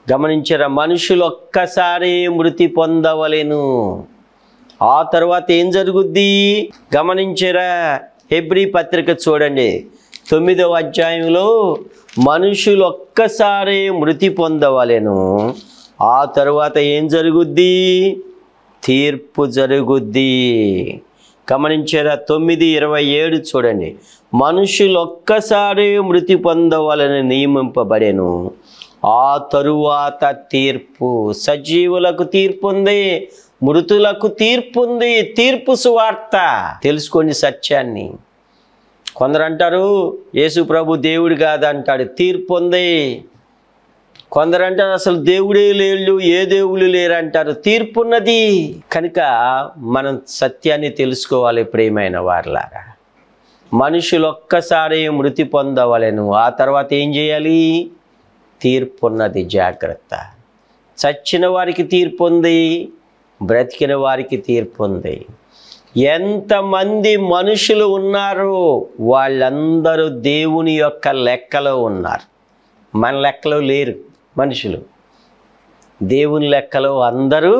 గమనించరా, మనుషులు ఒక్కసారి మృతి పొందవలెను. ఆ తర్వాత ఏం జరుగుద్ది గమనించరా. హెబ్రీ పత్రిక చూడండి, 9వ అధ్యాయంలో మనుషులు ఒక్కసారి మృతి పొందవలెను, ఆ తర్వాత ఏం జరుగుద్ది? తీర్పు జరుగుద్ది. గమనించారా, 9:27 చూడండి. మనుషులు ఒక్కసారి మృతి పొందవలని నియమింపబడెను, ఆ తరువాత తీర్పు. సజీవులకు తీర్పు ఉంది, మృతులకు తీర్పు ఉంది. తీర్పు సువార్త తెలుసుకోండి సత్యాన్ని. కొందరు అంటారు యేసు ప్రభు దేవుడు కాదంటాడు, తీర్పు ఉంది. కొందరు అంటారు అసలు దేవుడే లేళ్ళు, ఏ దేవుళ్ళు లేరు అంటారు, తీర్పు ఉన్నది. కనుక మనం సత్యాన్ని తెలుసుకోవాలి ప్రియమైన వారలారా. మనుషులు ఒక్కసారి మృతి పొందవలెను, ఆ తర్వాత ఏం చేయాలి? తీర్పు ఉన్నది, జాగ్రత్త. చచ్చిన వారికి తీర్పు ఉంది, బ్రతికిన వారికి తీర్పు ఉంది. ఎంతమంది మనుషులు ఉన్నారో వాళ్ళందరూ దేవుని యొక్క లెక్కలో ఉన్నారు. మన లెక్కలో లేరు మనుషులు, దేవుని లెక్కలో అందరూ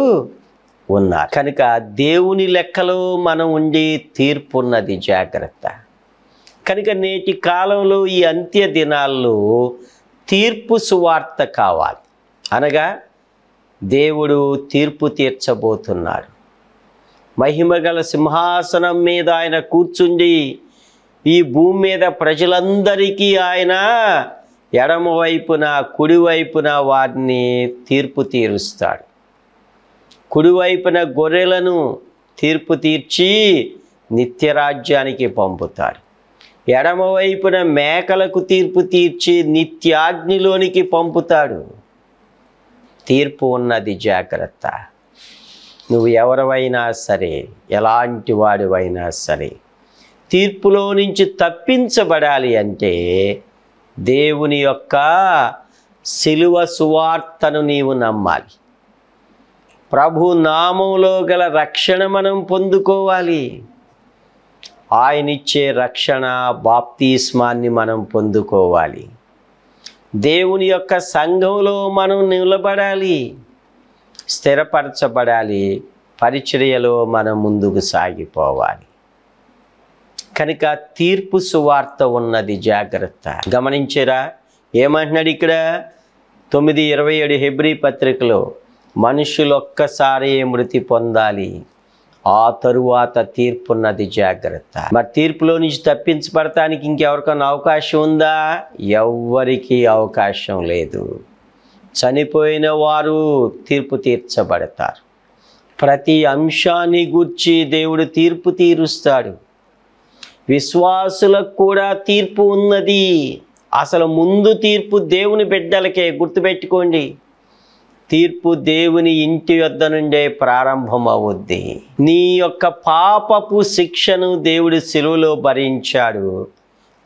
ఉన్నారు. కనుక దేవుని లెక్కలో మనం ఉండి తీర్పు ఉన్నది, జాగ్రత్త. కనుక నేటి కాలంలో ఈ అంత్య దినాల్లో తీర్పు సువార్త కావాలి. అనగా దేవుడు తీర్పు తీర్చబోతున్నాడు. మహిమగల సింహాసనం మీద ఆయన కూర్చుండి ఈ భూమి మీద ప్రజలందరికీ ఆయన ఎడమవైపున కుడివైపున వారిని తీర్పు తీరుస్తాడు. కుడివైపున గొర్రెలను తీర్పు తీర్చి నిత్యరాజ్యానికి పంపుతాడు. ఎడమవైపున మేకలకు తీర్పు తీర్చి నిత్యాగ్నిలోనికి పంపుతాడు. తీర్పు ఉన్నది, జాగ్రత్త. నువ్వు ఎవరివైనా సరే, ఎలాంటి వాడివైనా సరే, తీర్పులో నుంచి తప్పించబడాలి అంటే దేవుని యొక్క శిలువ సువార్తను నీవు నమ్మాలి. ప్రభు నామములో గల రక్షణ మనం పొందుకోవాలి. ఆయనిచ్చే రక్షణ బాప్తిస్మాన్ని మనం పొందుకోవాలి. దేవుని యొక్క సంఘంలో మనం నిలబడాలి, స్థిరపరచబడాలి, పరిచర్యలో మనం ముందుకు సాగిపోవాలి. కనుక తీర్పు సువార్త ఉన్నది, జాగ్రత్త. గమనించరా, ఏమంటున్నాడు ఇక్కడ 9:27 హెబ్రీ పత్రికలో? మనుషులు ఒక్కసారి మృతి పొందాలి, ఆ తరువాత తీర్పు ఉన్నది, జాగ్రత్త. మరి తీర్పులో నుంచి తప్పించబడటానికి ఇంకెవరికైనా అవకాశం ఉందా? ఎవ్వరికీ అవకాశం లేదు. చనిపోయిన వారు తీర్పు తీర్చబడతారు. ప్రతి అంశాన్ని గూర్చి దేవుడు తీర్పు తీరుస్తాడు. విశ్వాసులకు కూడా తీర్పు ఉన్నది. అసలు ముందు తీర్పు దేవుని బిడ్డలకే, గుర్తుపెట్టుకోండి. తీర్పు దేవుని ఇంటి వద్ద నుండే ప్రారంభం అవుద్ది. నీ యొక్క పాపపు శిక్షను దేవుడు శిలువలో భరించాడు,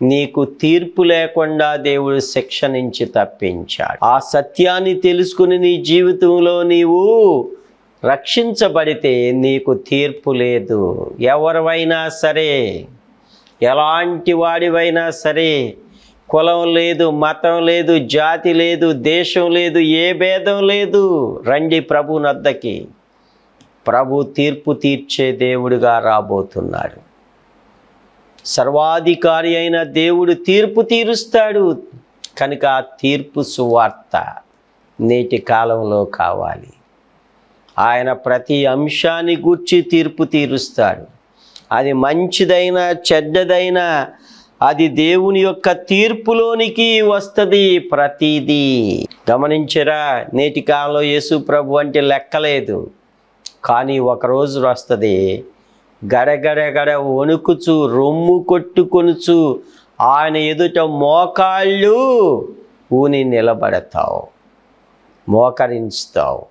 నీకు తీర్పు లేకుండా దేవుడు శిక్ష నుంచి తప్పించాడు. ఆ సత్యాన్ని తెలుసుకుని నీ జీవితంలో నీవు రక్షించబడితే నీకు తీర్పు లేదు. ఎవరివైనా సరే, ఎలాంటి వాడివైనా సరే, కులం లేదు, మతం లేదు, జాతి లేదు, దేశం లేదు, ఏ భేదం లేదు. రండి ప్రభు నద్దకి. ప్రభు తీర్పు తీర్చే దేవుడుగా రాబోతున్నాడు. సర్వాధికారి అయిన దేవుడు తీర్పు తీరుస్తాడు. కనుక ఆ తీర్పు సువార్త నేటి కాలంలో కావాలి. ఆయన ప్రతి అంశాన్ని గూర్చి తీర్పు తీరుస్తాడు. అది మంచిదైనా చెడ్డదైనా అది దేవుని యొక్క తీర్పులోనికి వస్తుంది ప్రతిదీ. గమనించరా, నేటి కాలంలో యేసు ప్రభు అంటే లెక్కలేదు. కానీ ఒకరోజు వస్తుంది, గడగడగడ వణుకుచు రొమ్ము కొట్టుకొనుచు ఆయన ఎదుట మోకాళ్ళు ఊని నిలబడతావు, మోకరించుతావు.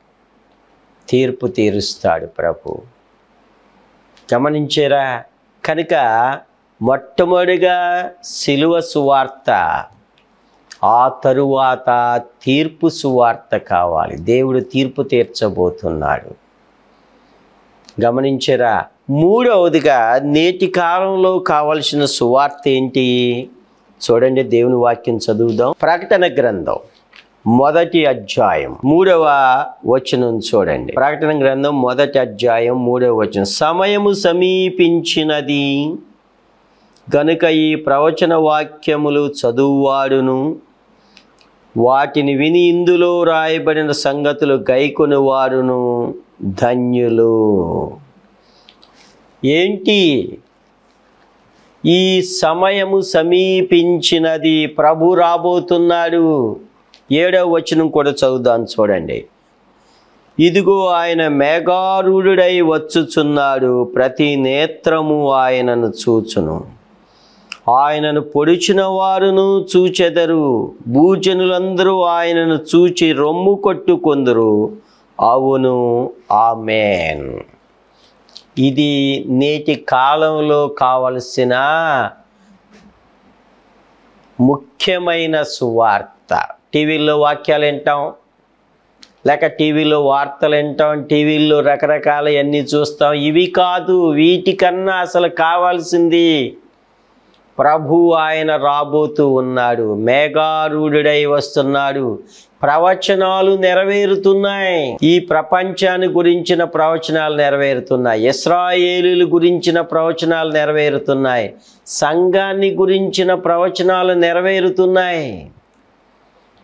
తీర్పు తీరుస్తాడు ప్రభు. గమనించారా? కనుక మొట్టమొదటిగా శిలువ సువార్త, ఆ తరువాత తీర్పు సువార్త కావాలి. దేవుడు తీర్పు తీర్చబోతున్నాడు. గమనించరా? మూడవదిగా నేటి కాలంలో కావలసిన సువార్త ఏంటి? చూడండి, దేవుని వాక్యం చదువుదాం. ప్రకటన గ్రంథం మొదటి అధ్యాయం 3వ వచనం చూడండి. ప్రకటన గ్రంథం మొదటి అధ్యాయం 3వ వచనం. సమయము సమీపించినది గనుక ఈ ప్రవచన వాక్యములు చదువువాడును వాటిని విని ఇందులో రాయబడిన సంగతులు గైకొని వారును ధన్యులు. ఏంటి? ఈ సమయము సమీపించినది, ప్రభు రాబోతున్నాడు. 7వ వచనం కూడా చదువుదాం చూడండి. ఇదిగో ఆయన మేఘారూఢుడై వచ్చుచున్నాడు, ప్రతి నేత్రము ఆయనను చూచును, ఆయనను పొడిచిన వారును చూచెదరు, భూజనులందరూ ఆయనను చూచి రొమ్ము కొట్టుకొందురు. అవును, ఆమేన్. ఇది నేటి కాలంలో కావలసిన ముఖ్యమైన సువార్త. టీవీల్లో వాక్యాలు వింటాం, లేక టీవీలో వార్తలు వింటాం, టీవీల్లో రకరకాల అన్నీ చూస్తాం. ఇవి కాదు, వీటికన్నా అసలు కావాల్సింది ప్రభు ఆయన రాబోతూ ఉన్నాడు, మేఘారూఢుడై వస్తున్నాడు. ప్రవచనాలు నెరవేరుతున్నాయి. ఈ ప్రపంచాన్ని గురించిన ప్రవచనాలు నెరవేరుతున్నాయి, ఇశ్రాయేలీల గురించిన ప్రవచనాలు నెరవేరుతున్నాయి, సంఘాన్ని గురించిన ప్రవచనాలు నెరవేరుతున్నాయి.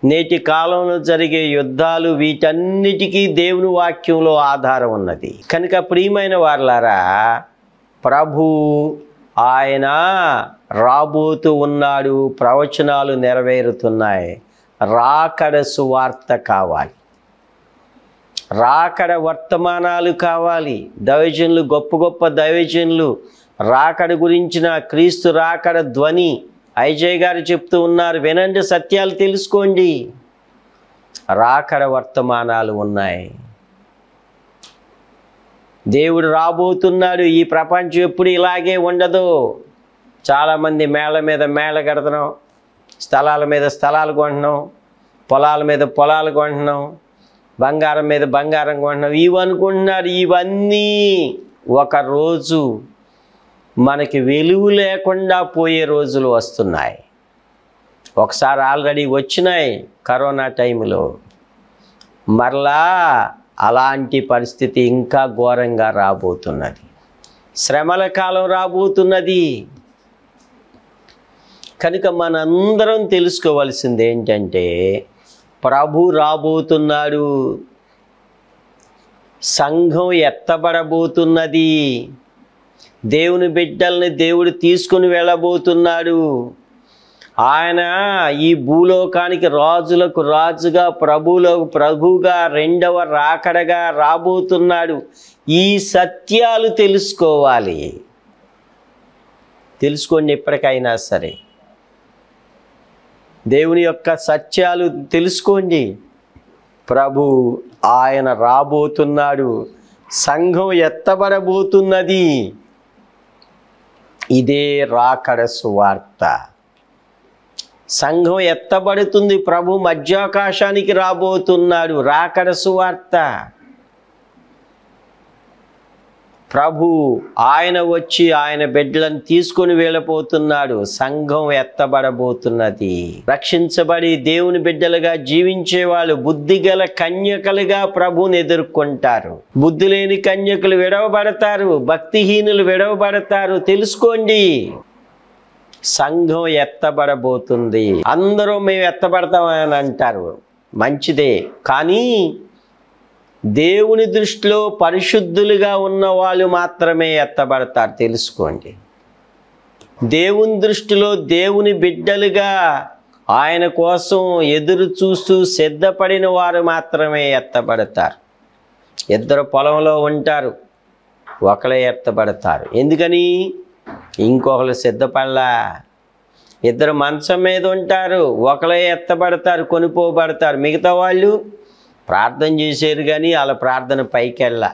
నేటి కాలంలో జరిగే యుద్ధాలు, వీటన్నిటికీ దేవుని వాక్యంలో ఆధారం ఉన్నది. కనుక ప్రియమైన వారలారా, ప్రభు ఆయన రాబోతూ ఉన్నాడు, ప్రవచనాలు నెరవేరుతున్నాయి. రాకడ సువార్త కావాలి, రాకడ వర్తమానాలు కావాలి. దైవజనులు, గొప్ప గొప్ప దైవజనులు రాకడ గురించిన, క్రీస్తు రాకడ ధ్వని ఐజయ్ గారు చెప్తూ ఉన్నారు. వినండి, సత్యాలు తెలుసుకోండి. రాకడ వర్తమానాలు ఉన్నాయి. దేవుడు రాబోతున్నాడు. ఈ ప్రపంచం ఎప్పుడు ఇలాగే ఉండదు. చాలామంది మేళ్ళ మీద మేళ్ళ కడుతున్నాం, స్థలాల మీద స్థలాలు కొంటున్నాం, పొలాల మీద పొలాలు కొంటున్నాం, బంగారం మీద బంగారం కొంటున్నాం. ఇవనుకుంటున్నారు. ఇవన్నీ ఒకరోజు మనకి వెలుగు లేకుండా పోయే రోజులు వస్తున్నాయి. ఒకసారి ఆల్రెడీ వచ్చినాయి కరోనా టైంలో. మరలా అలాంటి పరిస్థితి ఇంకా ఘోరంగా రాబోతున్నది. శ్రమల కాలం రాబోతున్నది. కనుక మనందరం తెలుసుకోవాల్సింది ఏంటంటే, ప్రభు రాబోతున్నాడు, సంఘం ఎత్తబడబోతున్నది, దేవుని బిడ్డల్ని దేవుడు తీసుకుని వెళ్ళబోతున్నాడు. ఆయన ఈ భూలోకానికి రాజులకు రాజుగా, ప్రభువులకు ప్రభువుగా, రెండవ రాకడగా రాబోతున్నాడు. ఈ సత్యాలు తెలుసుకోవాలి. తెలుసుకోండి, ఎప్పటికైనా సరే దేవుని యొక్క సత్యాలు తెలుసుకోండి. ప్రభు ఆయన రాబోతున్నాడు, సంఘం ఎత్తబడబోతున్నది. ఇదే రాకడ సువార్త. సంఘం ఎత్తబడుతుంది, ప్రభు మధ్యాకాశానికి రాబోతున్నాడు. రాకడ సువార్త. ప్రభు ఆయన వచ్చి ఆయన బిడ్డలను తీసుకొని వెళ్ళబోతున్నాడు. సంఘం ఎత్తబడబోతున్నది. రక్షించబడి దేవుని బిడ్డలుగా జీవించే వాళ్ళు బుద్ధిగల కన్యకలుగా ప్రభువుని ఎదుర్కొంటారు. బుద్ధి లేని కన్యకులు విడవబడతారు, భక్తిహీనులు విడవబడతారు. తెలుసుకోండి, సంఘం ఎత్తబడబోతుంది. అందరూ మేము ఎత్తబడతామని అంటారు, మంచిదే. కానీ దేవుని దృష్టిలో పరిశుద్ధులుగా ఉన్న వాళ్ళు మాత్రమే ఎత్తబడతారు. తెలుసుకోండి, దేవుని దృష్టిలో దేవుని బిడ్డలుగా ఆయన కోసం ఎదురు చూస్తూ సిద్ధపడిన వారు మాత్రమే ఎత్తబడతారు. ఇద్దరు పొలంలో ఉంటారు, ఒకరే ఎత్తబడతారు. ఎందుకని? ఇంకొకరు సిద్ధపడలా. ఇద్దరు మంచం మీద ఉంటారు, ఒకరే ఎత్తబడతారు, కొనిపోబడతారు. మిగతా వాళ్ళు ప్రార్థన చేశారు కానీ వాళ్ళ ప్రార్థన పైకెళ్ళా,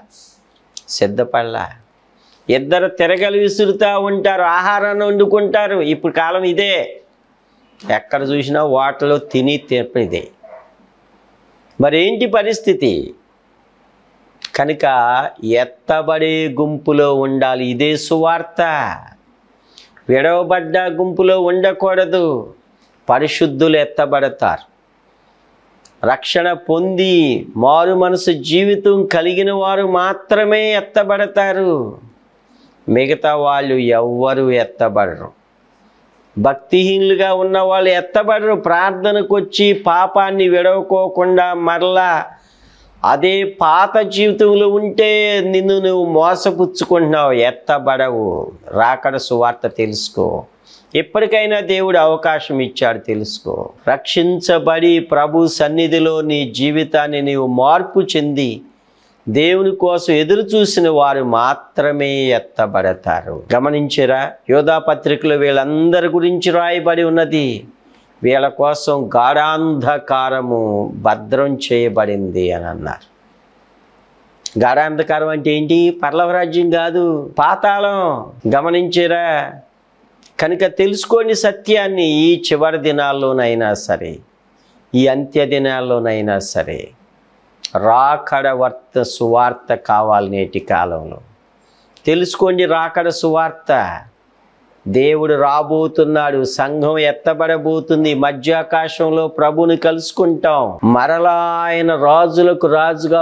సిద్ధపడలా. ఇద్దరు తిరగలు విసురుతూ ఉంటారు, ఆహారాన్ని వండుకుంటారు. ఇప్పుడు కాలం ఇదే, ఎక్కడ చూసినా వాటలో తిని తిప్పేదే. మరేంటి పరిస్థితి? కనుక ఎత్తబడే గుంపులో ఉండాలి. ఇదే సువార్త. విడవబడ్డ గుంపులో ఉండకూడదు. పరిశుద్ధులు ఎత్తబడతారు. రక్షణ పొంది మారు మనసు జీవితం కలిగిన వారు మాత్రమే ఎత్తబడతారు. మిగతా వాళ్ళు ఎవ్వరూ ఎత్తబడరు. భక్తిహీనులుగా ఉన్న వాళ్ళు ఎత్తబడరు. ప్రార్థనకు వచ్చి పాపాన్ని విడవకోకుండా మరలా అదే పాత జీవితంలో ఉంటే నిన్ను నువ్వు మోసపుచ్చుకుంటున్నావు, ఎత్తబడవు. రాకడ సువార్త తెలుసుకో. ఎప్పటికైనా దేవుడు అవకాశం ఇచ్చాడు, తెలుసుకో. రక్షించబడి ప్రభు సన్నిధిలో నీ జీవితాన్ని నీవు మార్పు చెంది దేవుని కోసం ఎదురు చూసిన వారు మాత్రమే ఎత్తబడతారు. గమనించరా, యోధా పత్రికలో వీళ్ళందరి గురించి రాయబడి ఉన్నది. వీళ్ళ కోసం గాఢాంధకారము భద్రం చేయబడింది అని అన్నారు. గాఢాంధకారం అంటే ఏంటి? పరలోక రాజ్యం కాదు, పాతాళం. గమనించరా, కనుక తెలుసుకోండి సత్యాన్ని. ఈ చివరి దినాల్లోనైనా సరే, ఈ అంత్య దినాల్లోనైనా సరే రాకడ సువార్త కావాలి. నేటి కాలంలో తెలుసుకోండి రాకడ సువార్త. దేవుడు రాబోతున్నాడు, సంఘం ఎత్తబడబోతుంది, మధ్యాకాశంలో ప్రభుని కలుసుకుంటాం. మరలా ఆయన రాజులకు రాజుగా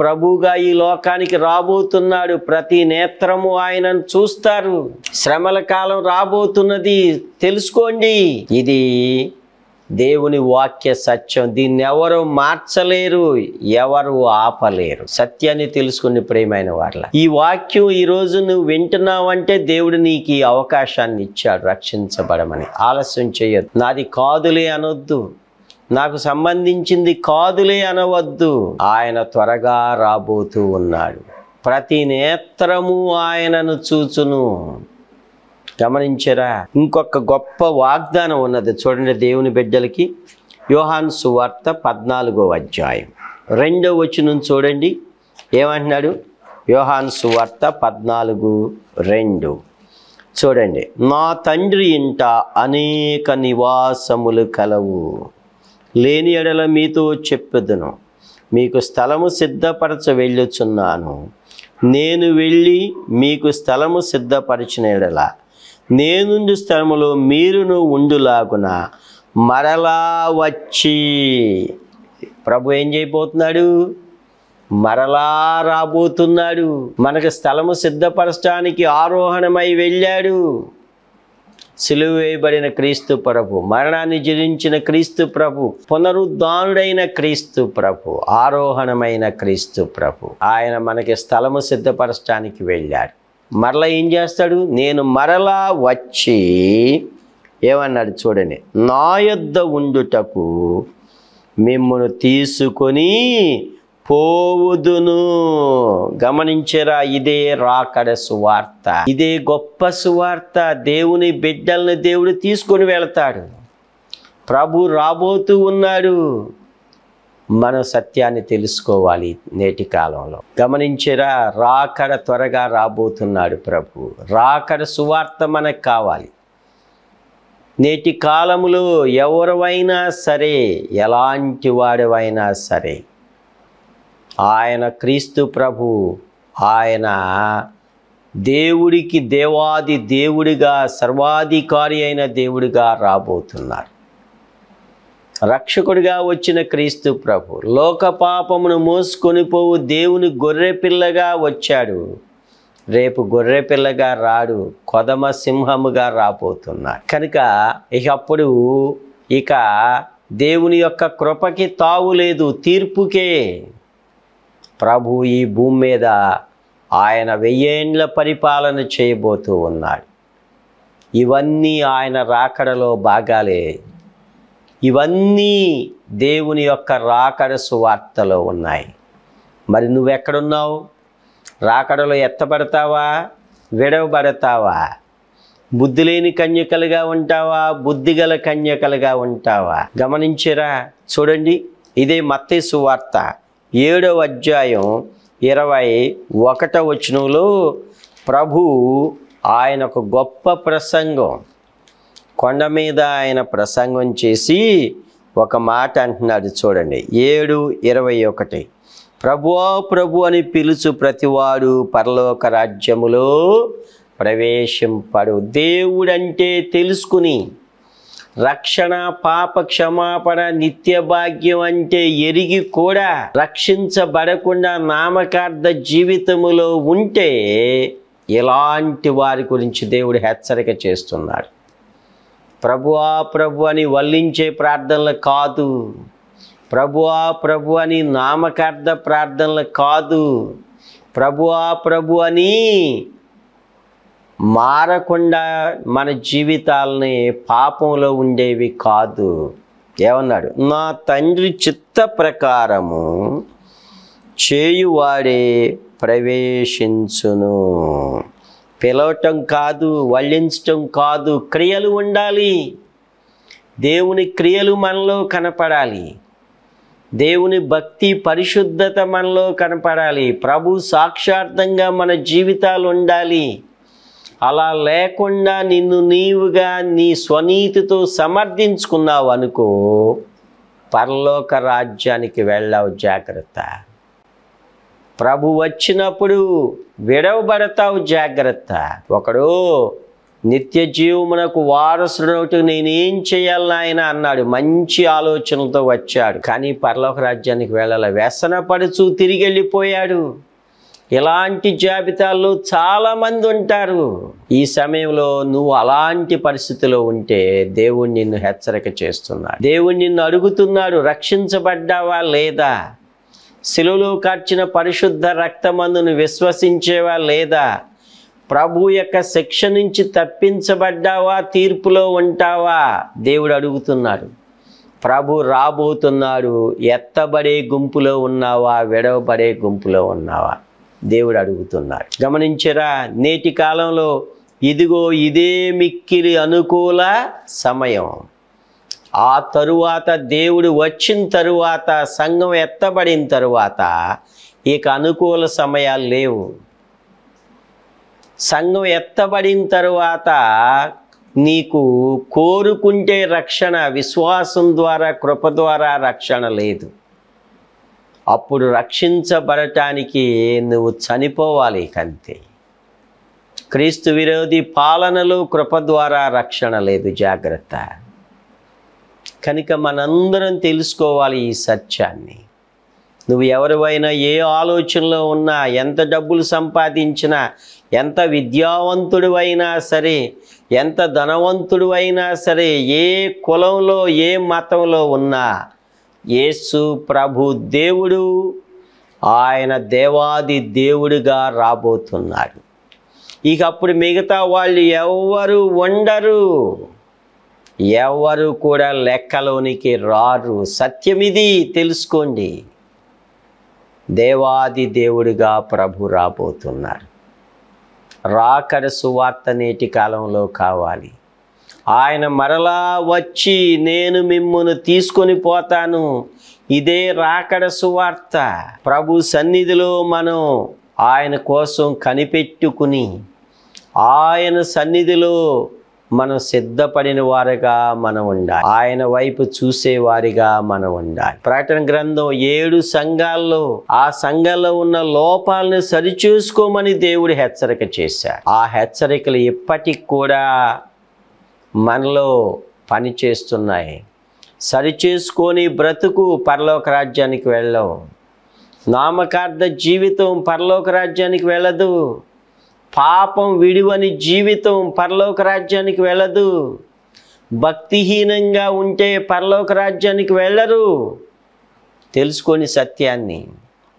ప్రభుగా ఈ లోకానికి రాబోతున్నాడు. ప్రతి నేత్రము ఆయనను చూస్తారు. శ్రమల కాలం రాబోతున్నది, తెలుసుకోండి. ఇది దేవుని వాక్య సత్యం. దీన్ని ఎవరు మార్చలేరు, ఎవరు ఆపలేరు. సత్యాన్ని తెలుసుకుని ప్రియమైన వాళ్ళ, ఈ వాక్యం ఈరోజు నువ్వు వింటున్నావంటే దేవుడు నీకు ఈ అవకాశాన్ని ఇచ్చాడు రక్షించబడమని. ఆలస్యం చేయొద్దు. నాది కాదులే అనొద్దు, నాకు సంబంధించింది కాదులే అనవద్దు. ఆయన త్వరగా రాబోతూ ఉన్నాడు. ప్రతి నేత్రము ఆయనను చూచును. గమనించరా, ఇంకొక గొప్ప వాగ్దానం ఉన్నది చూడండి దేవుని బిడ్డలకి. యోహాను సువార్త 14వ అధ్యాయం 2వ వచనం చూడండి. ఏమంటున్నాడు? యోహాను సువార్త 14:2 చూడండి. నా తండ్రి ఇంట అనేక నివాసములు కలవు, లేని ఎడల మీతో చెప్పుదును. మీకు స్థలము సిద్ధపరచ వెళ్ళుచున్నాను. నేను వెళ్ళి మీకు స్థలము సిద్ధపరిచిన ఎడల నేనుండు స్థలములో మీరును ఉండులాగున మరలా వచ్చి. ప్రభు ఏం చేయబోతున్నాడు? మరలా రాబోతున్నాడు. మనకు స్థలము సిద్ధపరచడానికి ఆరోహణమై వెళ్ళాడు. సిలువ వేయబడిన క్రీస్తు ప్రభు, మరణాన్ని జయించిన క్రీస్తు ప్రభు, పునరుద్ధానుడైన క్రీస్తు ప్రభు, ఆరోహణమైన క్రీస్తు ప్రభు. ఆయన మనకి స్థలము సిద్ధపరచడానికి వెళ్ళాడు. మరలా ఏం చేస్తాడు? నేను మరలా వచ్చి ఏమన్నాడు చూడండి, నా యొద్ద ఉండుటకు మిమ్మును తీసుకొని పోవుదును. గమనించరా, ఇదే రాకడ సువార్త. ఇదే గొప్ప సువార్త. దేవుని బిడ్డల్ని దేవుడు తీసుకొని వెళతాడు. ప్రభు రాబోతూ ఉన్నాడు. మనం సత్యాన్ని తెలుసుకోవాలి నేటి కాలంలో. గమనించరా, రాకడ త్వరగా రాబోతున్నాడు ప్రభు. రాకడ సువార్త మనకు కావాలి. నేటి కాలములో ఎవరైనా సరే, ఎలాంటి వాడవైనా సరే, ఆయన క్రీస్తు ప్రభు, ఆయన దేవుడికి దేవాది దేవుడిగా, సర్వాధికారి అయిన దేవుడిగా రాబోతున్నాడు. రక్షకుడిగా వచ్చిన క్రీస్తు ప్రభు లోక పాపమును మోసుకొని పోవు దేవుని గొర్రె పిల్లగా వచ్చాడు. రేపు గొర్రె పిల్లగా రాడు, కొదమ సింహముగా రాబోతున్నాడు. కనుక అప్పుడు ఇక దేవుని యొక్క కృపకి తావు లేదు, తీర్పుకే. ప్రభు ఈ భూమి మీద ఆయన 1000 ఏండ్ల పరిపాలన చేయబోతూ ఉన్నాడు. ఇవన్నీ ఆయన రాకడలో భాగాలే. ఇవన్నీ దేవుని యొక్క రాకడ సువార్తలో ఉన్నాయి. మరి నువ్వెక్కడున్నావు? రాకడలో ఎత్తబడతావా, విడవబడతావా? బుద్ధి లేని కన్యకలుగా ఉంటావా, బుద్ధిగల కన్యకలుగా ఉంటావా? గమనించరా, చూడండి. ఇదే మత్తయి సువార్త 7వ అధ్యాయం 21వ వచనంలో ప్రభు ఆయన ఒక గొప్ప ప్రసంగం, కొండ మీద ఆయన ప్రసంగం చేసి ఒక మాట అంటున్నాడు చూడండి. 7:21 ప్రభువా ప్రభు అని పిలుచు ప్రతివాడు పరలోక రాజ్యములో ప్రవేశింపడు. దేవుడంటే తెలుసుకుని రక్షణ, పాప క్షమాపణ, నిత్య భాగ్యం అంటే ఎరిగి కూడా రక్షించబడకుండా నామకార్థ జీవితములో ఉంటే ఇలాంటి వారి గురించి దేవుడు హెచ్చరిక చేస్తున్నాడు. ప్రభువా ప్రభు అని వల్లించే ప్రార్థనలు కాదు, ప్రభువా ప్రభు అని నామకార్థ ప్రార్థనలు కాదు, ప్రభువా ప్రభు అని మారకుండా మన జీవితాలని పాపంలో ఉండేవి కాదు. ఏమన్నాడు? నా తండ్రి చిత్త ప్రకారము చేయువాడే ప్రవేశించును. పిలవటం కాదు, వల్లించటం కాదు, క్రియలు ఉండాలి. దేవుని క్రియలు మనలో కనపడాలి. దేవుని భక్తి, పరిశుద్ధత మనలో కనపడాలి. ప్రభు సాక్షార్థంగా మన జీవితాలు ఉండాలి. అలా లేకుండా నిన్ను నీవుగా నీ స్వనీతితో సమర్థించుకున్నావు అనుకో, పరలోక రాజ్యానికి వెళ్ళావు. జాగ్రత్త. ప్రభు వచ్చినప్పుడు విడవబడతావు. జాగ్రత్త. ఒకడు నిత్య జీవమునకు వారసుడవుతూ నేనేం చేయాలి నాయన అన్నాడు. మంచి ఆలోచనలతో వచ్చాడు, కానీ పరలోక రాజ్యానికి వెళ్ళాల. వ్యసనపడుచు తిరిగి వెళ్ళిపోయాడు. ఇలాంటి జాబితాల్లో చాలామంది ఉంటారు. ఈ సమయంలో నువ్వు అలాంటి పరిస్థితిలో ఉంటే దేవుడు నిన్ను హెచ్చరిక చేస్తున్నాడు. దేవుడు నిన్ను అడుగుతున్నాడు, రక్షించబడ్డావా లేదా? శిలువలో కార్చిన పరిశుద్ధ రక్తమందును విశ్వసించేవా లేదా? ప్రభు యొక్క శిక్ష నుంచి తప్పించబడ్డావా? తీర్పులో ఉంటావా? దేవుడు అడుగుతున్నాడు. ప్రభు రాబోతున్నాడు. ఎత్తబడే గుంపులో ఉన్నావా? విడవబడే గుంపులో ఉన్నావా? దేవుడు అడుగుతున్నాడు. గమనించరా? నేటి కాలంలో ఇదిగో ఇదే మిక్కిలి అనుకూల సమయం. ఆ తరువాత దేవుడు వచ్చిన తరువాత, సంఘం ఎత్తబడిన తరువాత ఇక అనుకూల సమయాలు లేవు. సంఘం ఎత్తబడిన తరువాత నీకు కోరుకుంటే రక్షణ, విశ్వాసం ద్వారా, కృప ద్వారా రక్షణ లేదు. అప్పుడు రక్షించబడటానికి నువ్వు చనిపోవాలి. కంతే. క్రీస్తు విరోధి పాలనలో కృప ద్వారా రక్షణ లేదు. జాగ్రత్త. కనుక మనందరం తెలుసుకోవాలి ఈ సత్యాన్ని. నువ్వు ఎవరివైనా, ఏ ఆలోచనలో ఉన్నా, ఎంత డబ్బులు సంపాదించినా, ఎంత విద్యావంతుడు అయినా సరే, ఎంత ధనవంతుడు అయినా సరే, ఏ కులంలో, ఏ మతంలో ఉన్నా, యేసు ప్రభు దేవుడు, ఆయన దేవాది దేవుడిగా రాబోతున్నాడు. ఇక అప్పుడు మిగతా వాళ్ళు ఎవరు ఉండరు, ఎవరు కూడా లెక్కలోనికి రారు. సత్యమిది, తెలుసుకోండి. దేవాది దేవుడిగా ప్రభు రాబోతున్నారు. రాకడ సువార్త నేటి కాలంలో కావాలి. ఆయన మరలా వచ్చి నేను మిమ్మును తీసుకొని పోతాను. ఇదే రాకడ సువార్త. ప్రభు సన్నిధిలో మనం ఆయన కోసం కనిపెట్టుకుని, ఆయన సన్నిధిలో మనం సిద్ధపడిన వారిగా మనం ఉండాలి. ఆయన వైపు చూసేవారిగా మనం ఉండాలి. ప్రకటన గ్రంథం 7 సంఘాల్లో, ఆ సంఘాల్లో ఉన్న లోపాలను సరిచూసుకోమని దేవుడు హెచ్చరిక చేశాడు. ఆ హెచ్చరికలు ఇప్పటికి కూడా మనలో పనిచేస్తున్నాయి. సరిచేసుకొని బ్రతుకు, పరలోక రాజ్యానికి వెళ్ళవు. నామకార్థ జీవితం పరలోక రాజ్యానికి వెళ్ళదు. పాపం విడివని జీవితం పరలోక రాజ్యానికి వెళ్ళదు. భక్తిహీనంగా ఉంటే పరలోక రాజ్యానికి వెళ్ళరు. తెలుసుకొని సత్యాన్ని.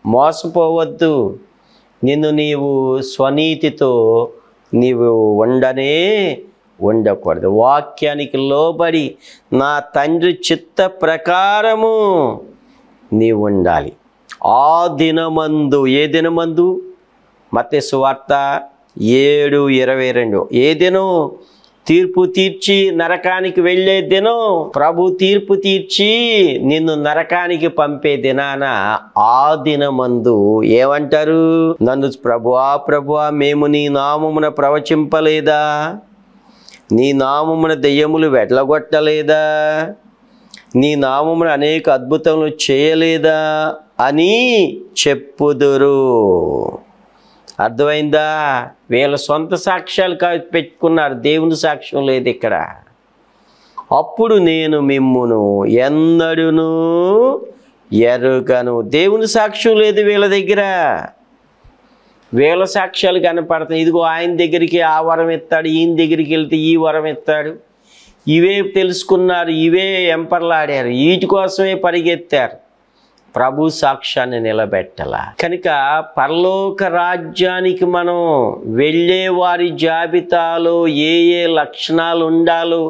మోసపోవద్దు. నిన్ను నీవు స్వనీతితో నీవు ఉండకూడదు. వాక్యానికి లోబడి నా తండ్రి చిత్త ప్రకారము నీవు ఉండాలి. ఆ దినమందు, ఏ దినమందు? మత్తయి సువార్త 7:22. ఏ దినం? తీర్పు తీర్చి నరకానికి వెళ్ళే దినం. ప్రభు తీర్పు తీర్చి నిన్ను నరకానికి పంపే దినాన, ఆ దినమందు ఏమంటారు? నన్ను ప్రభువా ప్రభువా మేము నీ నామమున ప్రవచింపలేదా? నీ నామమున దెయ్యములు వెడ్లగొట్టలేదా? నీ నామమున అనేక అద్భుతములు చేయలేదా అని చెప్పుదురు. అర్థమైందా? వీళ్ళ సొంత సాక్ష్యాలు పెట్టుకున్నారు. దేవుని సాక్ష్యం లేదు ఇక్కడ. అప్పుడు నేను మిమ్మును ఎన్నడూను ఎరుగను. దేవుని సాక్ష్యం లేదు వీళ్ళ దగ్గర. వీళ్ళ సాక్ష్యాలు కనపడతాయి. ఇదిగో ఆయన దగ్గరికి ఆ వరం ఇస్తాడు, ఈయన దగ్గరికి వెళ్తే ఈ వరం ఇస్తాడు. ఇవే తెలుసుకున్నారు, ఇవే ఎంపర్లాడారు, వీటి కోసమే పరిగెత్తారు. ప్రభు సాక్ష్యాన్ని నిలబెట్టలా. కనుక పరలోక రాజ్యానికి మనం వెళ్ళే వారి జాబితాలో ఏ ఏ లక్షణాలు ఉండాలో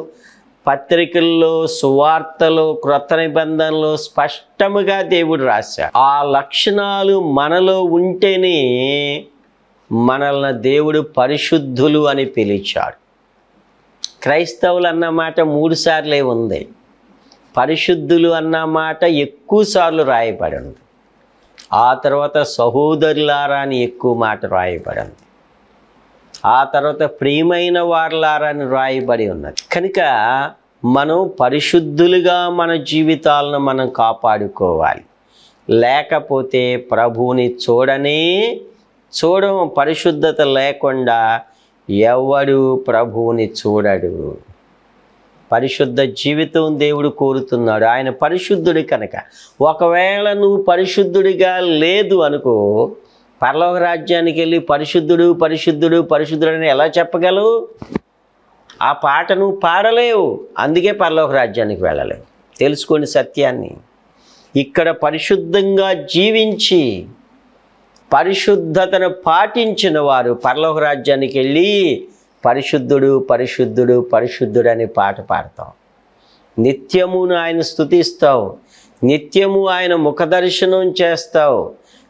పత్రికల్లో, సువార్తలో, క్రొత్త నిబంధనలో స్పష్టముగా దేవుడు రాశాడు. ఆ లక్షణాలు మనలో ఉంటేనే మనల్ని దేవుడు పరిశుద్ధులు అని పిలిచాడు. క్రైస్తవులు అన్న మాట 3 సార్లే ఉంది. పరిశుద్ధులు అన్న మాట ఎక్కువ సార్లు రాయబడి ఉంది. ఆ తర్వాత సహోదరులారా అని ఎక్కువ మాట రాయబడి ఉంది. ఆ తర్వాత ప్రియమైన వారులారా అని రాయబడి ఉన్నది. కనుక మనం పరిశుద్ధులుగా మన జీవితాలను మనం కాపాడుకోవాలి. లేకపోతే ప్రభువుని చూడం. పరిశుద్ధత లేకుండా ఎవడు ప్రభువుని చూడడు. పరిశుద్ధ జీవితం దేవుడు కోరుతున్నాడు. ఆయన పరిశుద్ధుడి కనుక ఒకవేళ నువ్వు పరిశుద్ధుడిగా లేదు అనుకో, పరలోక రాజ్యానికి వెళ్ళి పరిశుద్ధుడు పరిశుద్ధుడు పరిశుద్ధుడు అని ఎలా చెప్పగలవు? ఆ పాట నువ్వు పాడలేవు. అందుకే పరలోక రాజ్యానికి వెళ్ళలేవు. తెలుసుకోండి సత్యాన్ని. ఇక్కడ పరిశుద్ధంగా జీవించి పరిశుద్ధతను పాటించిన వారు పరలోక రాజ్యానికి వెళ్ళి పరిశుద్ధుడు పరిశుద్ధుడు పరిశుద్ధుడు అని పాట పాడతాం. నిత్యమును ఆయన స్తుతిస్తావు, నిత్యము ఆయన ముఖదర్శనం చేస్తావు,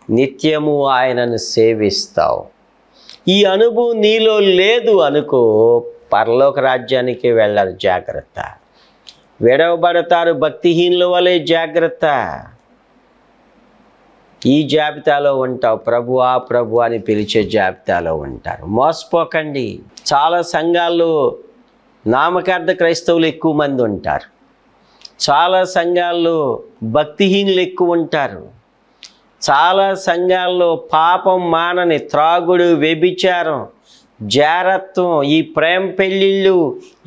నిత్యము ఆయనను సేవిస్తావు. ఈ అనుభవం నీలో లేదు అనుకో, పరలోక రాజ్యానికి వెళ్ళరు. జాగ్రత్త. విడవబడతారు భక్తిహీనుల వలె. జాగ్రత్త. ఈ జాబితాలో ఉంటావు. ప్రభువా ప్రభు అని పిలిచే జాబితాలో ఉంటారు. మోసపోకండి. చాలా సంఘాల్లో నామకార్థ క్రైస్తవులు ఎక్కువ మంది ఉంటారు. చాలా సంఘాల్లో భక్తిహీనులు ఎక్కువ ఉంటారు. చాలా సంఘాల్లో పాపం మానని త్రాగుడు, వ్యభిచారం, జారత్వం, ఈ ప్రేమ పెళ్ళిళ్ళు,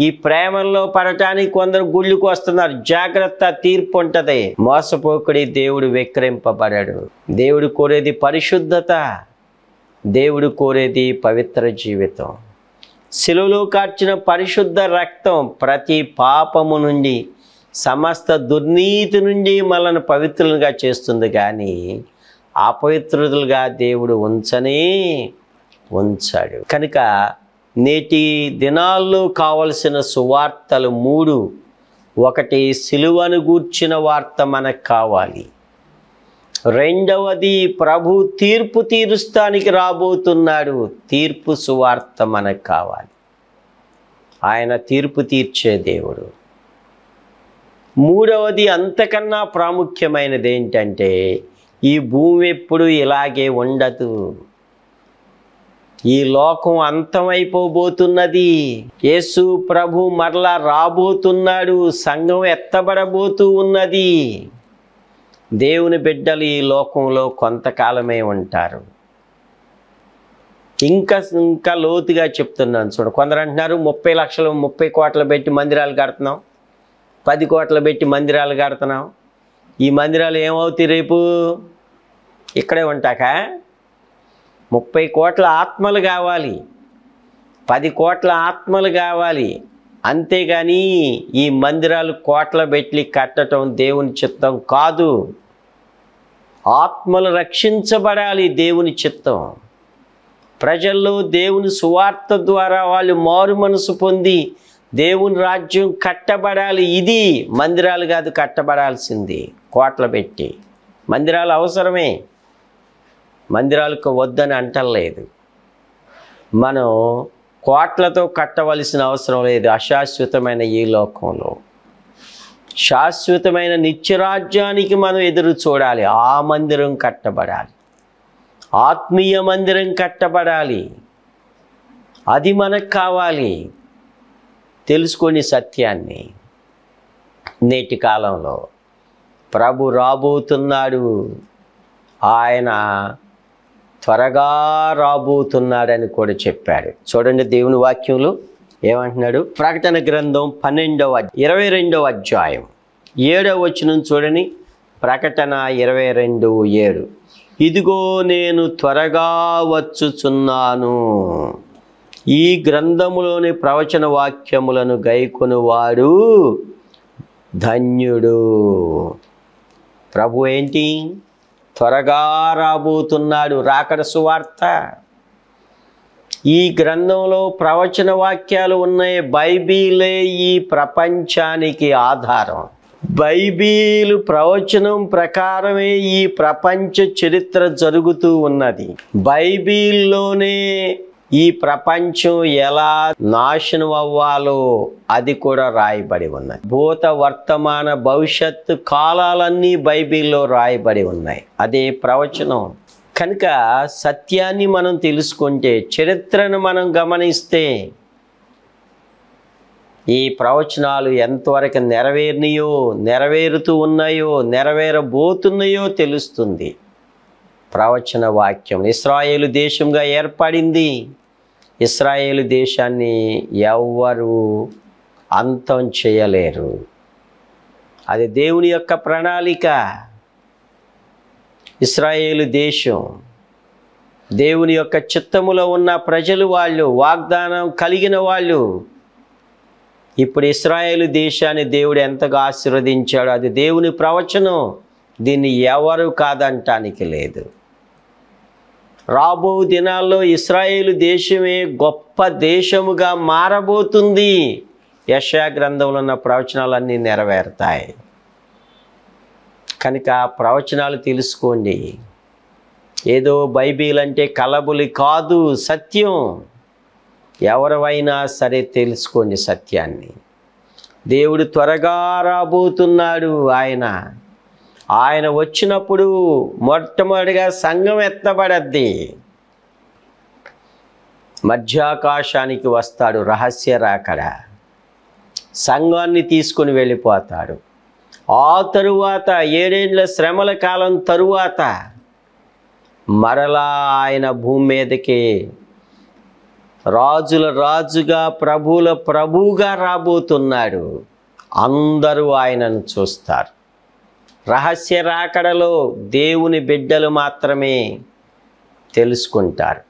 ఈ ప్రేమల్లో పడటానికి కొందరు గుళ్ళుకు వస్తున్నారు. జాగ్రత్త. తీర్పు ఉంటుంది. మోసపోకుడి. దేవుడు వెక్కిరింపబడడు. దేవుడు కోరేది పరిశుద్ధత. దేవుడు కోరేది పవిత్ర జీవితం. శిలువలో కార్చిన పరిశుద్ధ రక్తం ప్రతి పాపము నుండి, సమస్త దుర్నీతి నుండి మనల్ని పవిత్రులుగా చేస్తుంది. కానీ అపవిత్రులుగా దేవుడు ఉంచాడు. కనుక నేటి దినాల్లో కావలసిన సువార్తలు 3. 1 సిలువను గూర్చిన వార్త మనకు కావాలి. 2వది ప్రభు తీర్పు తీరుస్తానికి రాబోతున్నాడు. తీర్పు సువార్త మనకు కావాలి. ఆయన తీర్పు తీర్చే దేవుడు. 3వది అంతకన్నా ప్రాముఖ్యమైనది ఏంటంటే, ఈ భూమి ఎప్పుడు ఇలాగే ఉండదు. ఈ లోకం అంతమైపోబోతున్నది. యేసు ప్రభు మరలా రాబోతున్నాడు. సంఘం ఎత్తబడబోతూ ఉన్నది. దేవుని బిడ్డలు ఈ లోకంలో కొంతకాలమే ఉంటారు. ఇంకా లోతుగా చెప్తున్నాను చూడు. కొందరు అంటున్నారు 30 లక్షలు 30 కోట్లు పెట్టి మందిరాలు కడుతున్నాం, 10 కోట్లు పెట్టి మందిరాలు కడుతున్నాం. ఈ మందిరాలు ఏమవుతాయి? రేపు ఇక్కడే ఉంటాక 30 కోట్ల ఆత్మలు కావాలి, 10 కోట్ల ఆత్మలు కావాలి. అంతేగాని ఈ మందిరాలు కోట్ల పెట్టి కట్టడం దేవుని చిత్తం కాదు. ఆత్మలు రక్షించబడాలి. దేవుని చిత్తం. ప్రజల్లో దేవుని సువార్త ద్వారా వాళ్ళు మారు మనసు పొంది దేవుని రాజ్యం కట్టబడాలి. ఇది మందిరాలు కాదు కట్టబడాల్సింది కోట్ల పెట్టి. మందిరాలు అవసరమే, మందిరాలకు వద్దని అంటలేదు. మనం కోట్లతో కట్టవలసిన అవసరం లేదు. అశాశ్వతమైన ఈ లోకంలో శాశ్వతమైన నిత్యరాజ్యానికి మనం ఎదురు చూడాలి. ఆ మందిరం కట్టబడాలి. ఆత్మీయ మందిరం కట్టబడాలి. అది మనకు కావాలి. తెలుసుకొని సత్యాన్ని. నేటి కాలంలో ప్రభు రాబోతున్నాడు. ఆయన త్వరగా రాబోతున్నాడని కూడా చెప్పాడు. చూడండి దేవుని వాక్యంలో ఏమంటున్నాడు? ప్రకటన గ్రంథం 22వ అధ్యాయం 7వ వచనం చూడని. ప్రకటన 22:7. ఇదిగో నేను త్వరగా వచ్చుచున్నాను. ఈ గ్రంథములోని ప్రవచన వాక్యములను గైకొనువాడు ధన్యుడు. ప్రభు ఏంటి? త్వరగా రాబోతున్నాడు. రాకడ సువార్త. ఈ గ్రంథంలో ప్రవచన వాక్యాలు ఉన్నాయి. బైబిలే ఈ ప్రపంచానికి ఆధారం. బైబిల్ ప్రవచనం ప్రకారమే ఈ ప్రపంచ చరిత్ర జరుగుతూ ఉన్నది. బైబిల్లోనే ఈ ప్రపంచం ఎలా నాశనం అవ్వాలో అది కూడా రాయబడి ఉన్నది. భూత వర్తమాన భవిష్యత్తు కాలాలన్నీ బైబిల్లో రాయబడి ఉన్నాయి. అదే ప్రవచనం. కనుక సత్యాన్ని మనం తెలుసుకుంటే, చరిత్రను మనం గమనిస్తే ఈ ప్రవచనాలు ఎంతవరకు నెరవేరినాయో, నెరవేరుతూ ఉన్నాయో, నెరవేరబోతున్నాయో తెలుస్తుంది. ప్రవచన వాక్యం. ఇశ్రాయేలు దేశంగా ఏర్పడింది. ఇశ్రాయేలు దేశాన్ని ఎవ్వరూ అంతం చేయలేరు. అది దేవుని యొక్క ప్రణాళిక. ఇశ్రాయేలు దేశం దేవుని యొక్క చిత్తములో ఉన్న ప్రజలు, వాళ్ళు వాగ్దానం కలిగిన వాళ్ళు. ఇప్పుడు ఇశ్రాయేలు దేశాన్ని దేవుడు ఎంతగా ఆశీర్వదించాడో అది దేవుని ప్రవచనం. దీన్ని ఎవరు కాదంటానికి లేదు. రాబో దినాల్లో ఇశ్రాయేలు దేశమే గొప్ప దేశముగా మారబోతుంది. యెషయా గ్రంథంలో ఉన్న ప్రవచనాలన్నీ నెరవేరుతాయి. కనుక ప్రవచనాలు తెలుసుకోండి. ఏదో బైబిల్ అంటే కలబులి కాదు, సత్యం. ఎవరైనా సరే తెలుసుకోండి సత్యాన్ని. దేవుడు త్వరగా రాబోతున్నాడు. ఆయన వచ్చినప్పుడు మొట్టమొదటిగా సంఘం ఎత్తబడద్ది. మధ్యాకాశానికి వస్తాడు. రహస్య రాకడ. సంఘాన్ని తీసుకుని వెళ్ళిపోతాడు. ఆ తరువాత 7 ఏళ్ల శ్రమల కాలం తరువాత మరలా ఆయన భూమి మీదకి రాజుల రాజుగా, ప్రభువుల ప్రభువుగా రాబోతున్నాడు. అందరూ ఆయనను చూస్తారు. రహస్య రాకడలో దేవుని బిడ్డలు మాత్రమే తెలుసుకుంటారు.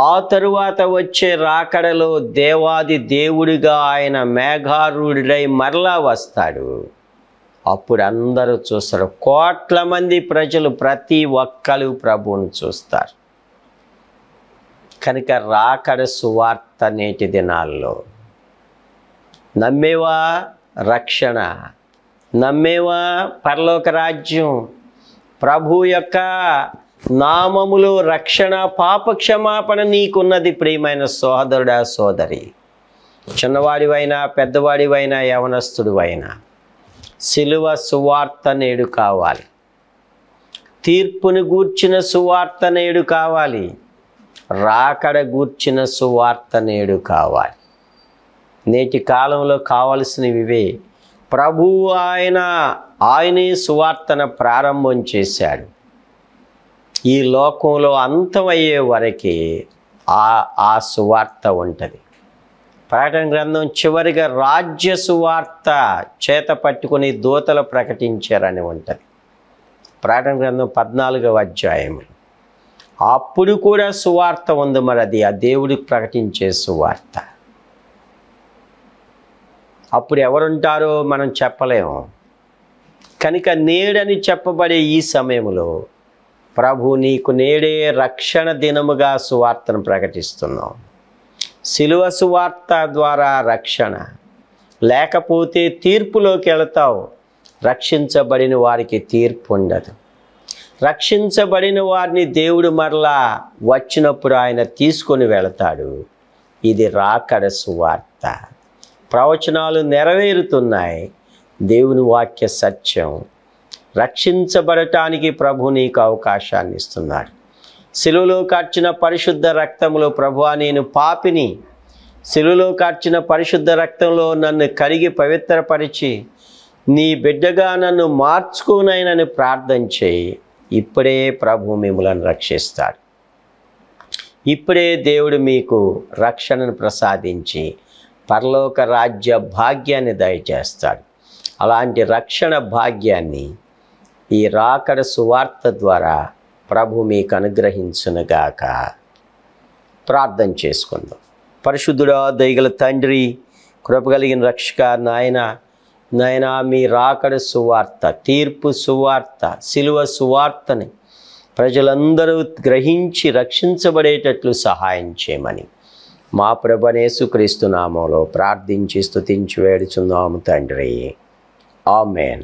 ఆ తరువాత వచ్చే రాకడలో దేవాది దేవుడిగా ఆయన మేఘారూఢుడై మరలా వస్తాడు. అప్పుడు అందరూ చూస్తారు. కోట్ల మంది ప్రజలు, ప్రతి ఒక్కరు ప్రభువును చూస్తారు. కనుక రాకడ సువార్త నేటి దినాల్లో నమ్మేవా రక్షణ, నమ్మేవా పరలోక రాజ్యం, ప్రభు యొక్క నామములో రక్షణ, పాప క్షమాపణ నీకున్నది. ప్రియమైన సోదరుడా, సోదరి, చిన్నవాడివైనా, పెద్దవాడివైనా, యవనస్తుడివైనా, సిలువ సువార్త నేడు కావాలి. తీర్పును గూర్చిన సువార్త నేడు కావాలి. రాకడ గూర్చిన సువార్త నేడు కావాలి. నేటి కాలంలో కావలసినవి ఇవే. ప్రభువు ఆయనే సువార్తను ప్రారంభం చేశాడు. ఈ లోకంలో అంతమయ్యే వరకే ఆ సువార్త ఉంటుంది. ప్రకటన గ్రంథం చివరిగా రాజ్య సువార్త చేత పట్టుకుని దూతలు ప్రకటించారని ఉంటుంది. ప్రకటన గ్రంథం 14వ అధ్యాయం. అప్పుడు కూడా సువార్త ఉంది. మరి అది ఆ దేవుడికి ప్రకటించే సువార్త. అప్పుడు ఎవరుంటారో మనం చెప్పలేము. కనుక నేడని చెప్పబడే ఈ సమయంలో ప్రభు నీకు నేడే రక్షణ దినముగా సువార్తను ప్రకటిస్తున్నాం. సిలువ సువార్త ద్వారా రక్షణ, లేకపోతే తీర్పులోకి వెళతావు. రక్షించబడిన వారికి తీర్పు ఉండదు. రక్షించబడిన వారిని దేవుడు మరలా వచ్చినప్పుడు ఆయన తీసుకొని వెళతాడు. ఇది రాకడ సువార్త. ప్రవచనాలు నెరవేరుతున్నాయి. దేవుని వాక్య సత్యం. రక్షించబడటానికి ప్రభు నీకు అవకాశాన్ని ఇస్తున్నాడు. శిలువలో కార్చిన పరిశుద్ధ రక్తంలో, ప్రభువా నేను పాపిని, శిలువలో కార్చిన పరిశుద్ధ రక్తంలో నన్ను కడిగి పవిత్రపరిచి నీ బిడ్డగా నన్ను మార్చుకోనైనని ప్రార్థన చేయి. ఇప్పుడే ప్రభు మిమ్మల్ని రక్షిస్తాడు. ఇప్పుడే దేవుడు మీకు రక్షణను ప్రసాదించి పరలోక రాజ్య భాగ్యాన్ని దయచేస్తాడు. అలాంటి రక్షణ భాగ్యాన్ని ఈ రాకడ సువార్త ద్వారా ప్రభు మీకు అనుగ్రహించునుగాక. ప్రార్థన చేసుకుందాం. పరిశుద్ధుడా, దయగల తండ్రి, కృపగలిగిన రక్షక, నాయనా మీ రాకడ సువార్త, తీర్పు సువార్త, శిలువ సువార్తని ప్రజలందరూ గ్రహించి రక్షించబడేటట్లు సహాయం చేయమని మా ప్రభువైన యేసుక్రీస్తు నామములో ప్రార్థించి స్తుతించి వేడుచున్నాము తండ్రి. ఆమేన్.